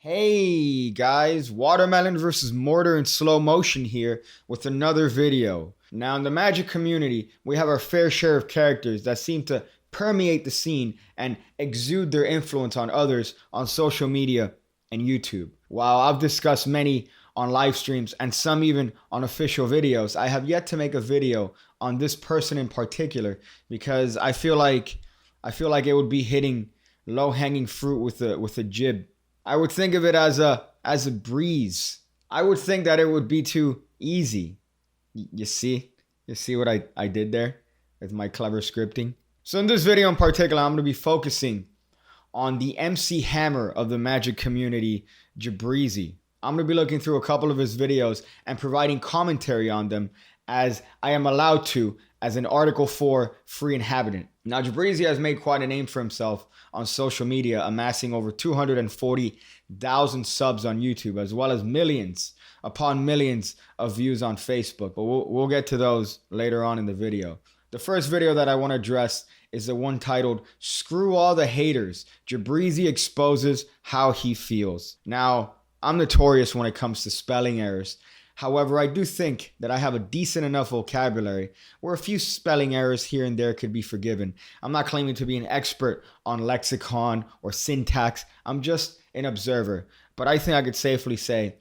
Hey guys, watermelon versus mortar in slow motion here with another video. Now in the Magic community, we have our fair share of characters that seem to permeate the scene and exude their influence on others on social media and YouTube. While I've discussed many on live streams and some even on official videos, I have yet to make a video on this person in particular because I feel like it would be hitting low-hanging fruit with a jib. I would think of it as a breeze. I would think that it would be too easy. You see what I did there with my clever scripting? So in this video in particular, I'm going to be focusing on the MC Hammer of the Magic community, Jabreezy. I'm going to be looking through a couple of his videos and providing commentary on them as I am allowed to as an Article 4 free inhabitant. Now, Jabreezy has made quite a name for himself on social media, amassing over 240,000 subs on YouTube, as well as millions upon millions of views on Facebook. But we'll get to those later on in the video. The first video that I want to address is the one titled, Screw All the Haters, Jabreezy Exposes How He Feels. Now, I'm notorious when it comes to spelling errors. However, I do think that I have a decent enough vocabulary where a few spelling errors here and there could be forgiven. I'm not claiming to be an expert on lexicon or syntax. I'm just an observer. But I think I could safely say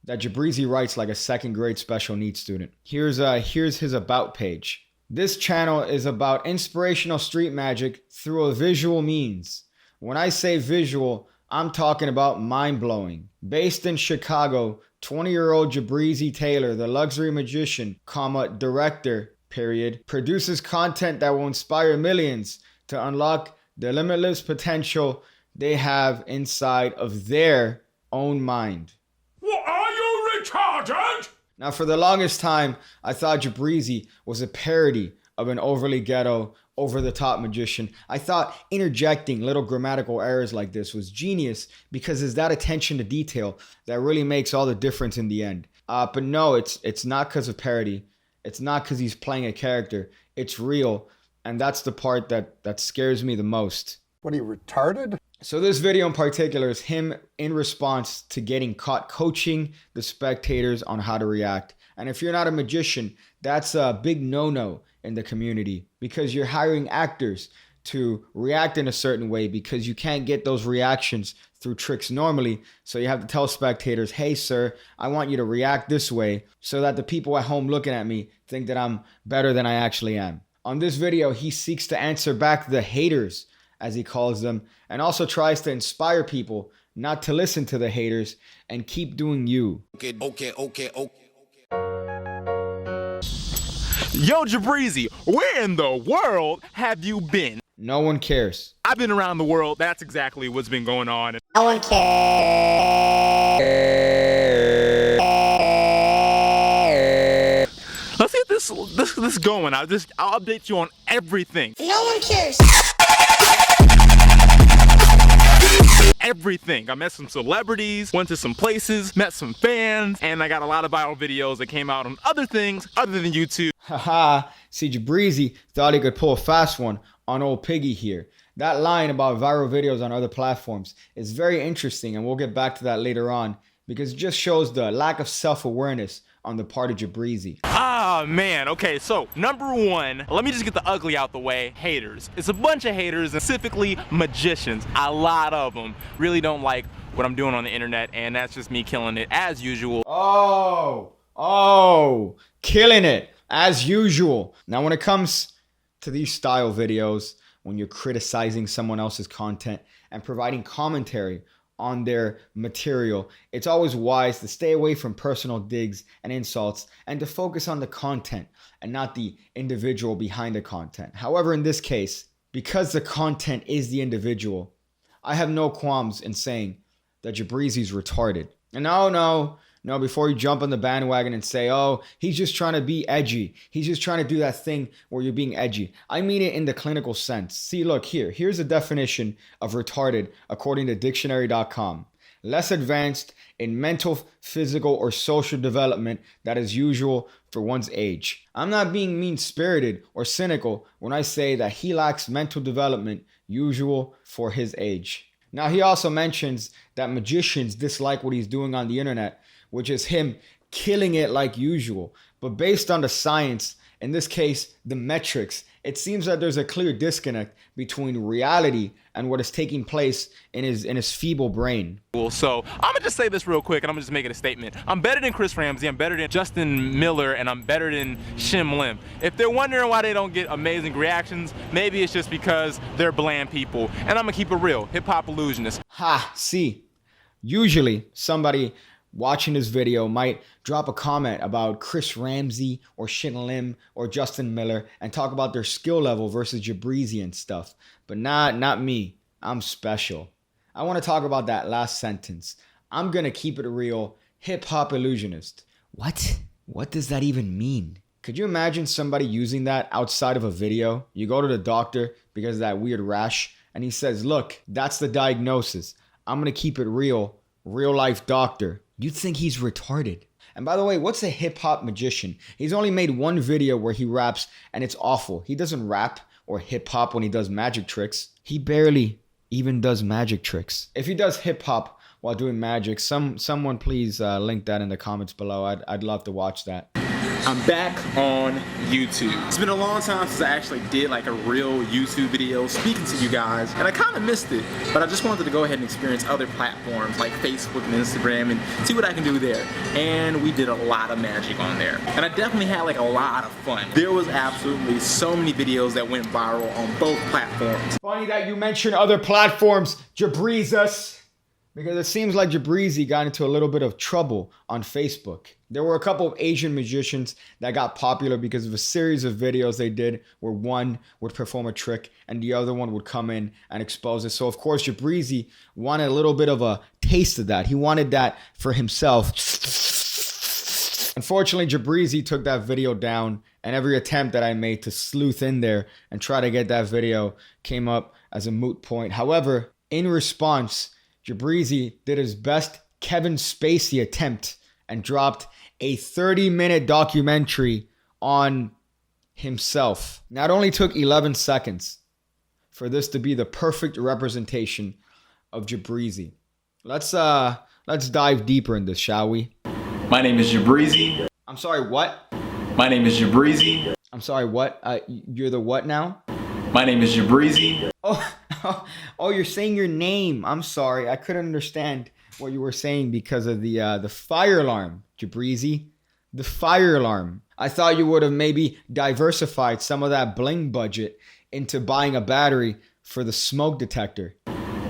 that Jabreezy writes like a second grade special needs student. Here's his about page. This channel is about inspirational street magic through a visual means. When I say visual, I'm talking about mind-blowing. Based in Chicago, 20-year-old Jabreezy Taylor, the luxury magician, director, produces content that will inspire millions to unlock the limitless potential they have inside of their own mind. What, are you retarded? Now, for the longest time, I thought Jabreezy was a parody of an overly ghetto, over-the-top magician. I thought interjecting little grammatical errors like this was genius because it's that attention to detail that really makes all the difference in the end. But no, it's not because of parody. It's not because he's playing a character. It's real, and that's the part that scares me the most. What, are you retarded? So this video in particular is him in response to getting caught coaching the spectators on how to react. And if you're not a magician, that's a big no-no in the community because you're hiring actors to react in a certain way because you can't get those reactions through tricks normally. So you have to tell spectators, hey, sir, I want you to react this way so that the people at home looking at me think that I'm better than I actually am. On this video, he seeks to answer back the haters, as he calls them, and also tries to inspire people not to listen to the haters and keep doing you. Okay. Yo, Jabreezy, where in the world have you been? No one cares. I've been around the world. That's exactly what's been going on. No one cares. Let's get this going. I'll update you on everything. No one cares. Everything. I met some celebrities, went to some places, met some fans, and I got a lot of viral videos that came out on other things other than YouTube. Haha, see, Jabreezy thought he could pull a fast one on old Piggy here. That line about viral videos on other platforms is very interesting, and we'll get back to that later on because it just shows the lack of self-awareness on the part of Jabreezy. Ah, man. Okay, so number one, let me just get the ugly out the way. Haters. It's a bunch of haters, and specifically magicians. A lot of them really don't like what I'm doing on the internet, and that's just me killing it as usual. Oh, killing it as usual. Now, when it comes to these style videos, when you're criticizing someone else's content and providing commentary on their material, it's always wise to stay away from personal digs and insults and to focus on the content and not the individual behind the content. However, in this case, because the content is the individual, I have no qualms in saying that Jabreezy's retarded. And no, before you jump on the bandwagon and say, oh, he's just trying to be edgy. He's just trying to do that thing where you're being edgy. I mean it in the clinical sense. See, look, here's a definition of retarded according to dictionary.com. Less advanced in mental, physical, or social development that is usual for one's age. I'm not being mean-spirited or cynical when I say that he lacks mental development usual for his age. Now, he also mentions that magicians dislike what he's doing on the internet, which is him killing it like usual. But based on the science, in this case, the metrics, it seems that there's a clear disconnect between reality and what is taking place in his feeble brain. So I'm gonna just say this real quick, and I'm gonna just make it a statement. I'm better than Chris Ramsey, I'm better than Justin Miller, and I'm better than Shim Lim. If they're wondering why they don't get amazing reactions, maybe it's just because they're bland people. And I'm gonna keep it real, hip-hop illusionist. Ha, see, usually somebody watching this video might drop a comment about Chris Ramsey or Shin Lim or Justin Miller and talk about their skill level versus Sbaiz and stuff. But not me. I'm special. I want to talk about that last sentence. I'm going to keep it real. Hip-hop illusionist. What? What does that even mean? Could you imagine somebody using that outside of a video? You go to the doctor because of that weird rash and he says, look, that's the diagnosis. I'm going to keep it real. Real life doctor. You'd think he's retarded. And by the way, what's a hip-hop magician? He's only made one video where he raps and it's awful. He doesn't rap or hip-hop when he does magic tricks. He barely even does magic tricks. If he does hip-hop while doing magic, someone please link that in the comments below. I'd love to watch that. I'm back on YouTube. It's been a long time since I actually did like a real YouTube video speaking to you guys, and I kind of missed it, but I just wanted to go ahead and experience other platforms like Facebook and Instagram and see what I can do there. And we did a lot of magic on there. And I definitely had like a lot of fun. There was absolutely so many videos that went viral on both platforms. Funny that you mention other platforms, Sbaiz. Because it seems like Sbaiz got into a little bit of trouble on Facebook. There were a couple of Asian magicians that got popular because of a series of videos they did where one would perform a trick and the other one would come in and expose it. So of course Sbaiz wanted a little bit of a taste of that. He wanted that for himself. Unfortunately, Sbaiz took that video down, and every attempt that I made to sleuth in there and try to get that video came up as a moot point. However, in response, Sbaiz did his best Kevin Spacey attempt and dropped a 30-minute documentary on himself. Now, it only took 11 seconds for this to be the perfect representation of Sbaiz. Let's dive deeper in this, shall we? My name is Sbaiz. I'm sorry, what? My name is Sbaiz. I'm sorry, what? You're the what now? My name is Sbaiz. Oh, you're saying your name. I'm sorry. I couldn't understand what you were saying because of the fire alarm, Sbaiz. The fire alarm. I thought you would have maybe diversified some of that bling budget into buying a battery for the smoke detector.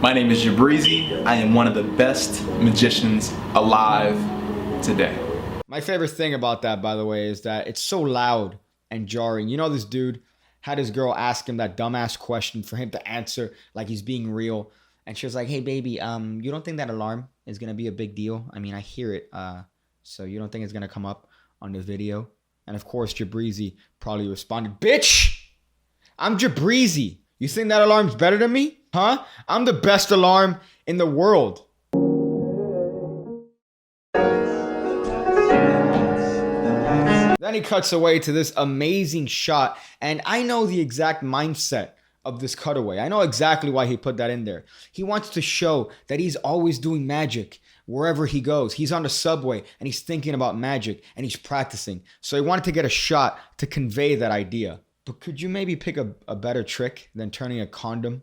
My name is Sbaiz. I am one of the best magicians alive today. My favorite thing about that, by the way, is that it's so loud and jarring. You know, this dude had his girl ask him that dumbass question for him to answer like he's being real. And she was like, hey, baby, you don't think that alarm is going to be a big deal? I mean, I hear it. So you don't think it's going to come up on the video? And of course, Sbaiz probably responded, bitch, I'm Sbaiz. You think that alarm's better than me? Huh? I'm the best alarm in the world. Then he cuts away to this amazing shot, and I know the exact mindset of this cutaway. I know exactly why he put that in there. He wants to show that he's always doing magic wherever he goes. He's on the subway and he's thinking about magic and he's practicing. So he wanted to get a shot to convey that idea. But could you maybe pick a better trick than turning a condom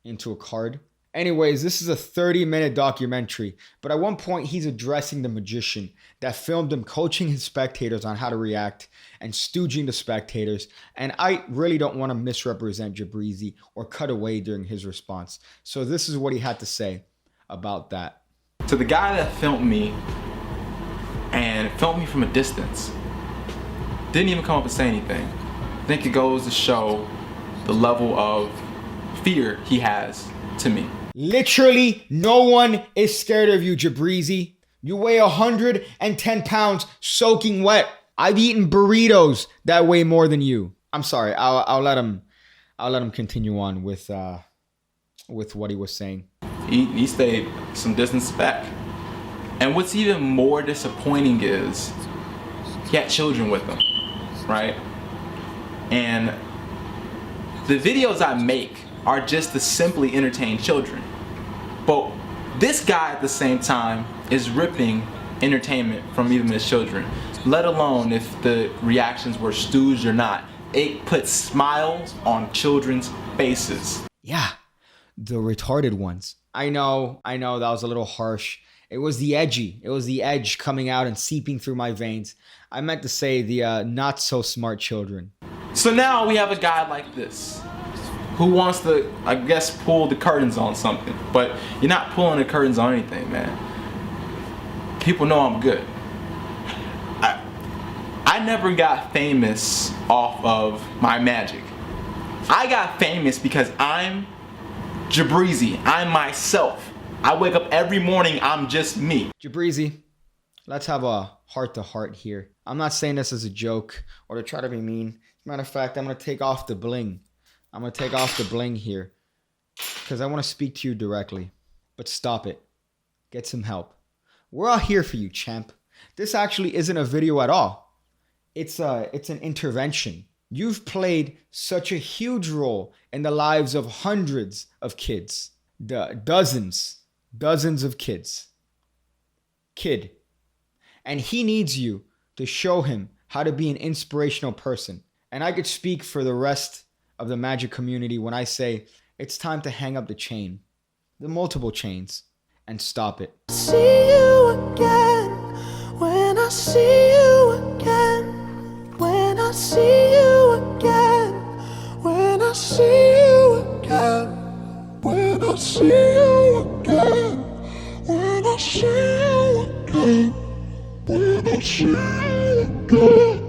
into a card? Anyways, this is a 30-minute documentary, but at one point he's addressing the magician that filmed him coaching his spectators on how to react and stooging the spectators, and I really don't want to misrepresent Sbaiz or cut away during his response. So this is what he had to say about that. To the guy that filmed me and filmed me from a distance, didn't even come up and say anything. I think it goes to show the level of fear he has to me. Literally, no one is scared of you, Sbaiz. You weigh 110 pounds soaking wet. I've eaten burritos that weigh more than you. I'm sorry. I'll let him continue on with what he was saying. He stayed some distance back. And what's even more disappointing is he had children with him, right? And the videos I make are just to simply entertain children. This guy at the same time is ripping entertainment from even his children, let alone if the reactions were staged or not. It puts smiles on children's faces. Yeah, the retarded ones. I know, that was a little harsh. It was the edge coming out and seeping through my veins. I meant to say the not so smart children. So now we have a guy like this who wants to, I guess, pull the curtains on something. But you're not pulling the curtains on anything, man. People know I'm good. I never got famous off of my magic. I got famous because I'm Jabrizi. I'm myself. I wake up every morning, I'm just me. Jabrizi, let's have a heart-to-heart here. I'm not saying this as a joke or to try to be mean. As a matter of fact, I'm going to take off the bling. I'm going to take off the bling here because I want to speak to you directly. But stop it. Get some help. We're all here for you, champ. This actually isn't a video at all. It's an intervention. You've played such a huge role in the lives of hundreds of kids. Dozens of kids. Kid. And he needs you to show him how to be an inspirational person. And I could speak for the rest of the Magic community when I say it's time to hang up the chain. The multiple chains. And stop it. See you again. When I see you again. When I see you again. When I see you again. When I see you again. When I see you again. When I see you again.